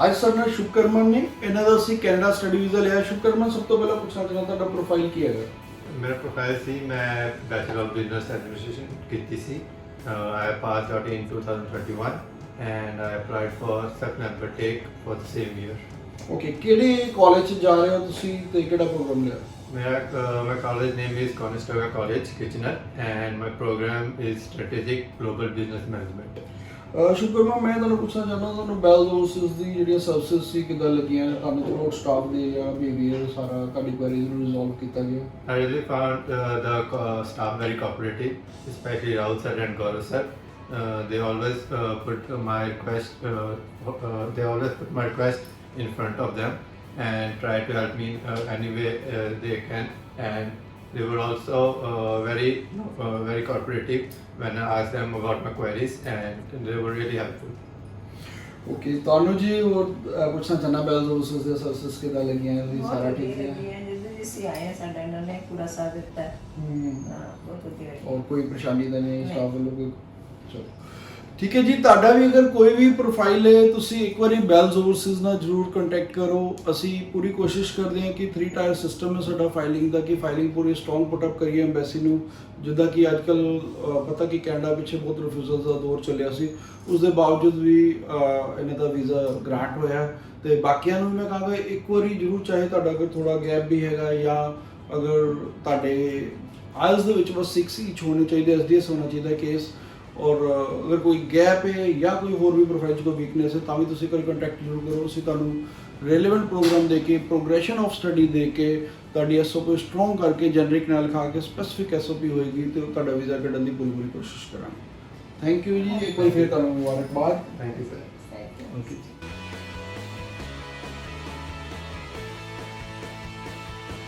ਅੱਜ ਸਾਡੇ ਨਾਲ ਸ਼ੁਭਕਰਮਨ ਨੇ, ਇਹਨਾਂ ਦਾ ਅਸੀਂ ਕੈਨੇਡਾ ਸਟੱਡੀ ਵੀਜ਼ਾ ਲਿਆ। ਸ਼ੁਭਕਰਮਨ, ਸਭ ਤੋਂ ਪਹਿਲਾਂ ਪੁੱਛਣਾ ਚਾਹੁੰਦਾ ਤੁਹਾਡਾ ਪ੍ਰੋਫਾਈਲ ਕੀ ਹੈਗਾ? ਮੇਰਾ ਪ੍ਰੋਫਾਈਲ ਸੀ, ਮੈਂ ਬੈਚਲਰ ਆਫ ਬਿਜ਼ਨਸ ਐਡਮਿਨਿਸਟ੍ਰੇਸ਼ਨ ਕੀਤੀ ਸੀ। I passed out in 2021 and I applied for supplementary take for the same year. Okay, ਕਿਹੜੇ ਕਾਲਜ 'ਚ ਜਾ ਰਹੇ ਹੋ ਤੁਸੀਂ ਤੇ ਕਿਹੜਾ ਪ੍ਰੋਗਰਾਮ ਲਿਆ? My college name is Conestoga College, Kitchener, and my program is Strategic Global Business Management. Shubhkarman, ਮੈਂ ਤੁਹਾਨੂੰ ਪੁੱਛਣਾ ਚਾਹੁੰਦਾ ਤੁਹਾਨੂੰ ਬੈਲਜ਼ ਓਵਰਸੀਜ਼ ਦੀ ਜਿਹੜੀਆਂ ਸਰਵਿਸਿਜ਼ ਸੀ ਕਿੱਦਾਂ ਲੱਗੀਆਂ? ਤੁਹਾਨੂੰ ਥਰੂਆਊਟ ਸਟਾਫ ਦੇ ਜਾਂ ਬਿਹੇਵੀਅਰ ਸਾਰਾ ਤੁਹਾਡੀ ਕੁਐਰੀਜ਼ ਨੂੰ ਰਿਜ਼ੋਲਵ ਕੀਤਾ ਗਿਆ? I really found the staff very cooperative, especially Rahul sir and Gaurav sir. They always put my request in front of them and try to help me any way they can, and they were also very cooperative when I asked them about my queries, and they were really helpful. Okay, ਤੁਹਾਨੂੰ ਜੀ ਹੋਰ ਪੁੱਛਣਾ ਚਾਹੁੰਦਾ ਬੈਲਜ਼ Overseas ਦੇ services ਕਿੱਦਾਂ ਲੱਗੀਆਂ ਜੀ? ਸਾਰਾ ਠੀਕ ਹੈ? ਜਿਵੇਂ ਆਏ ਸਾਡਾ ਇਹਨਾਂ ਨੇ ਪੂਰਾ ਸਾਥ ਦਿੱਤਾ ਹੈ। ਬਹੁਤ ਵਧੀਆ ਹੈ। ਔਰ ਕੋਈ ਪਰੇਸ਼ਾਨੀ ਤਾਂ ਨਹੀਂ ਸਟਾਫ ਵੱਲੋਂ ਕੋਈ? ਚਲੋ ਠੀਕ ਹੈ ਜੀ। ਤੁਹਾਡਾ ਵੀ ਅਗਰ ਕੋਈ ਵੀ ਪ੍ਰੋਫਾਈਲ ਹੈ, ਤੁਸੀਂ ਇੱਕ ਵਾਰੀ ਬੈਲਜ਼ ਓਵਰਸੀਜ਼ ਨਾਲ ਜ਼ਰੂਰ ਕੰਟੈਕਟ ਕਰੋ। ਅਸੀਂ ਪੂਰੀ ਕੋਸ਼ਿਸ਼ ਕਰਦੇ ਹਾਂ ਕਿ 3 ਟਾਇਰ ਸਿਸਟਮ ਹੈ ਸਾਡਾ ਫਾਈਲਿੰਗ ਦਾ, ਕਿ ਫਾਈਲਿੰਗ ਪੂਰੀ ਸਟਰੋਂਗ ਪੁੱਟ ਅਪ ਕਰੀਏ ਐਮਬੈਸੀ ਨੂੰ। ਜਿੱਦਾਂ ਕਿ ਅੱਜ ਕੱਲ੍ਹ ਪਤਾ ਕਿ ਕੈਨੇਡਾ ਪਿੱਛੇ ਬਹੁਤ ਰਿਫਿਊਜ਼ਲ ਦਾ ਦੌਰ ਚੱਲਿਆ ਸੀ, ਉਸ ਦੇ ਬਾਵਜੂਦ ਵੀ ਇਹਨਾਂ ਦਾ ਵੀਜ਼ਾ ਗ੍ਰਾਂਟ ਹੋਇਆ। ਤੇ ਬਾਕੀਆਂ ਨੂੰ ਮੈਂ ਕਹਾਂਗਾ ਇੱਕ ਵਾਰੀ ਜ਼ਰੂਰ, ਚਾਹੇ ਤੁਹਾਡਾ ਅਗਰ ਥੋੜਾ ਗੈਪ ਵੀ ਹੈਗਾ ਜਾਂ ਅਗਰ ਤੁਹਾਡੇ ਆਇਲਸ ਦੇ ਵਿੱਚ ਬਸ 6 each ਹੋਣੇ ਚਾਹੀਦੇ, SDS ਹੋਣਾ ਚਾਹੀਦਾ ਕੇਸ। ਔਰ ਅਗਰ ਕੋਈ ਗੈਪ ਹੈ ਜਾਂ ਕੋਈ ਹੋਰ ਵੀ ਪ੍ਰੋਫਾਈਲ 'ਚ ਕੋਈ ਵੀਕਨੈਸ ਹੈ ਤਾਂ ਵੀ ਤੁਸੀਂ ਕੋਈ ਕੰਟੈਕਟ ਜ਼ਰੂਰ ਕਰੋ। ਅਸੀਂ ਤੁਹਾਨੂੰ ਰੈਲੇਵੈਂਟ ਪ੍ਰੋਗਰਾਮ ਦੇ ਕੇ, ਪ੍ਰੋਗਰੈਸ਼ਨ ਆਫ ਸਟੱਡੀ ਦੇ ਕੇ, ਤੁਹਾਡੀ SOP ਸਟਰੋਂਗ ਕਰਕੇ, ਜਨਰਿਕ ਨਾਲ ਲਿਖਾ ਕੇ ਸਪੈਸੀਫਿਕ SOP ਹੋਏਗੀ ਤੇ ਤੁਹਾਡਾ ਵੀਜ਼ਾ ਕੱਢਣ ਦੀ ਪੂਰੀ ਕੋਸ਼ਿਸ਼ ਕਰਾਂਗੇ। ਥੈਂਕ ਯੂ ਜੀ, ਇੱਕ ਵਾਰ ਫਿਰ ਤੁਹਾਨੂੰ ਮੁਬਾਰਕਬਾਦ। Thank you sir. Thank you. Okay.